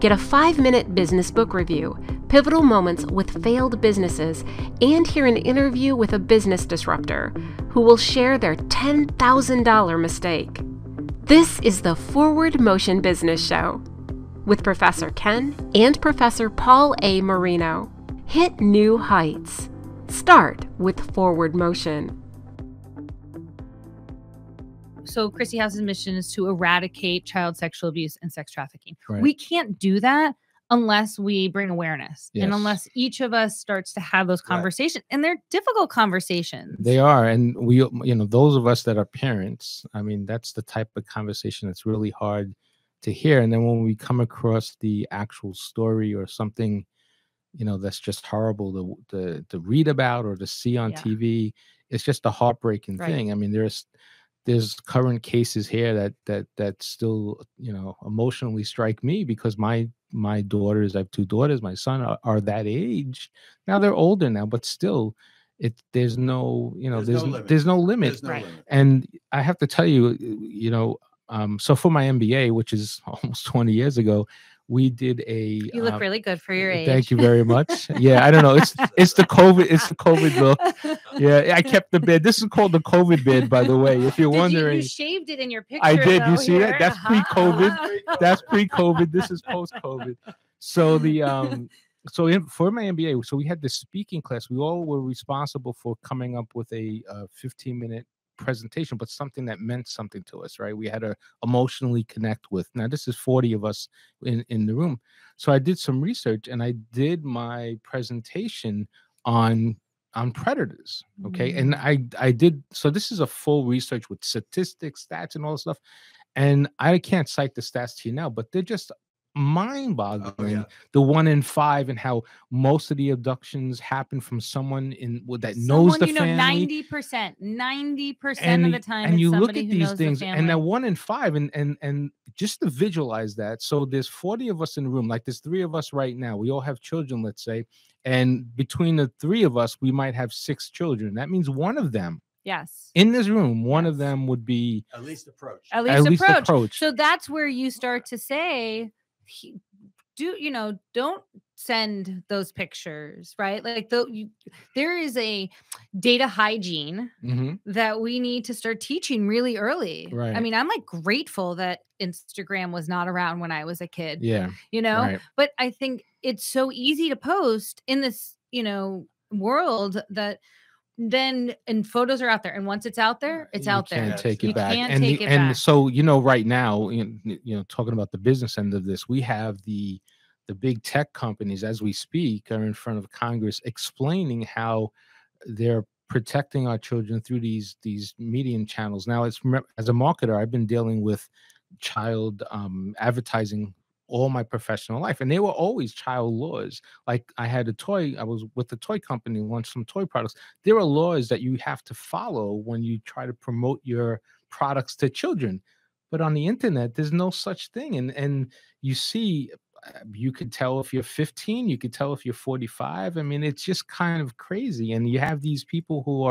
Get a 5-minute business book review, pivotal moments with failed businesses, and hear an interview with a business disruptor who will share their $10,000 mistake. This is the Forward Motion Business Show with Professor Ken and Professor Paul A. Marino. Hit new heights. Start with Forward Motion. So Kristi House's mission is to eradicate child sexual abuse and sex trafficking. Right. We can't do that unless we bring awareness Yes. and unless each of us starts to have those conversations. And they're difficult conversations. They are. And we, those of us that are parents, I mean, that's the type of conversation that's really hard to hear. And then when we come across the actual story or something, that's just horrible to read about or to see on TV, it's just a heartbreaking thing. I mean, there's current cases here that still, emotionally strike me because my daughters, I have 2 daughters, my son are that age. Now they're older now, but still there's no limit. And I have to tell you, so for my MBA, which is almost 20 years ago, we did a. You look really good for your age. Thank you very much. Yeah, I don't know. It's the COVID look. Yeah, I kept the beard. This is called the COVID beard, by the way. If you're wondering, you shaved it in your picture. I did. Though, you see here. that? That's pre-COVID. That's pre-COVID. This is post-COVID. So for my MBA, so we had this speaking class. We all were responsible for coming up with a 15-minute presentation, but something that meant something to us, right? We had to emotionally connect with. Now, this is 40 of us in the room. So I did some research and I did my presentation on predators. Okay. And I did, so this is a full research with statistics, stats, and all this stuff. And I can't cite the stats to you now, but they're just mind-boggling. The 1 in 5 and how most of the abductions happen from someone that knows the family. 90% of the time. And you look at these things, and that 1 in 5, and just to visualize that. So there's 40 of us in the room, like there's 3 of us right now. We all have children, let's say, and between the 3 of us, we might have 6 children. That means one of them. Yes. In this room, one of them would be at least approach. At least approach. So that's where you start to say, don't send those pictures, right? Like there is a data hygiene that we need to start teaching really early. Right. I mean, I'm like grateful that Instagram was not around when I was a kid. Yeah. Right. But I think it's so easy to post in this, world that then and photos are out there, and once it's out there, it's out there. You can't take it back. Can't take it back. And so right now, talking about the business end of this, we have the big tech companies as we speak are in front of Congress explaining how they're protecting our children through these media channels. Now, as a marketer, I've been dealing with child advertising all my professional life, and they were always child laws. Like I was with the toy company, launched some toy products. There are laws that you have to follow when you try to promote your products to children, but on the internet there's no such thing. And you see, you could tell if you're 15, you could tell if you're 45. I mean, it's just kind of crazy. And you have these people who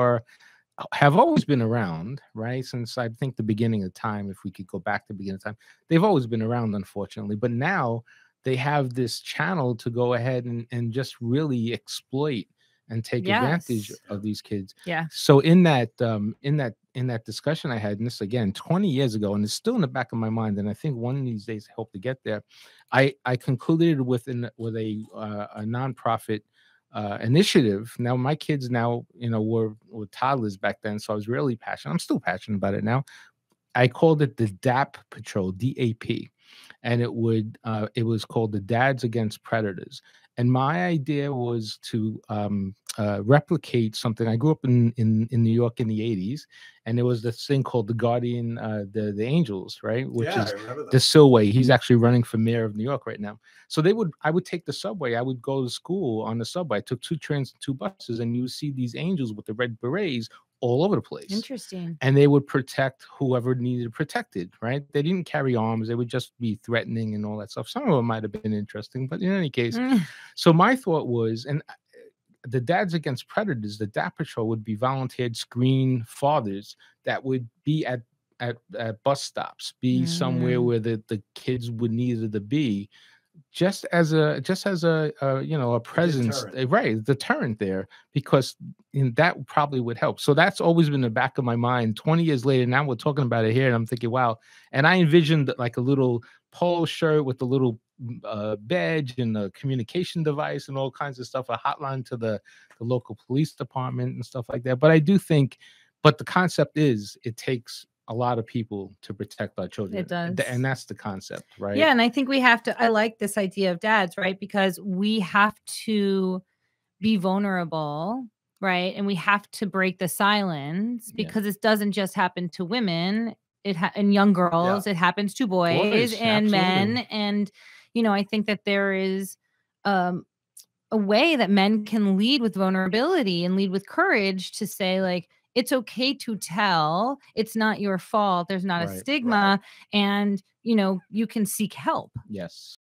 have always been around, right? Since I think the beginning of time, if we could go back to the beginning of time, they've always been around, unfortunately. But now they have this channel to go ahead and just really exploit and take advantage of these kids. Yeah. So in that discussion I had, and this again 20 years ago, and it's still in the back of my mind, and I think one of these days I hope to get there. I concluded with a nonprofit initiative. Now my kids were toddlers back then, so I was really passionate. I'm still passionate about it now. I called it the DAP Patrol, DAP, and it was called the Dads Against Predators. And my idea was to replicate something. I grew up in New York in the 80s, and there was this thing called the Guardian, the Angels, right? Which is the Silway. He's actually running for mayor of New York right now. So I would take the subway. I would go to school on the subway. I took 2 trains and 2 buses, and you would see these angels with the red berets all over the place. Interesting. And they would protect whoever needed protected, right? They didn't carry arms. They would just be threatening and all that stuff. Some of them might have been interesting, but in any case, so my thought was, and the Dads Against Predators, the DAP Patrol would be volunteered screen fathers that would be at bus stops, be somewhere where the kids would need to be, just as a you know, a presence, deterrent. right, deterrent there, because that probably would help. So that's always been in the back of my mind. 20 years later, now we're talking about it here, and I'm thinking, wow. And I envisioned like a little polo shirt with a little badge and a communication device and all kinds of stuff, a hotline to the local police department and stuff like that. But I do think, but the concept is, it takes a lot of people to protect our children. It does. And that's the concept, right? Yeah. And I think we have to, I like this idea of dads, right? Because we have to be vulnerable, right? And we have to break the silence, because it doesn't just happen to women. And young girls, it happens to boys and men. And, you know, I think that there is a way that men can lead with vulnerability and lead with courage to say, like, it's okay to tell. It's not your fault. There's not a stigma. And, you know, you can seek help. Yes.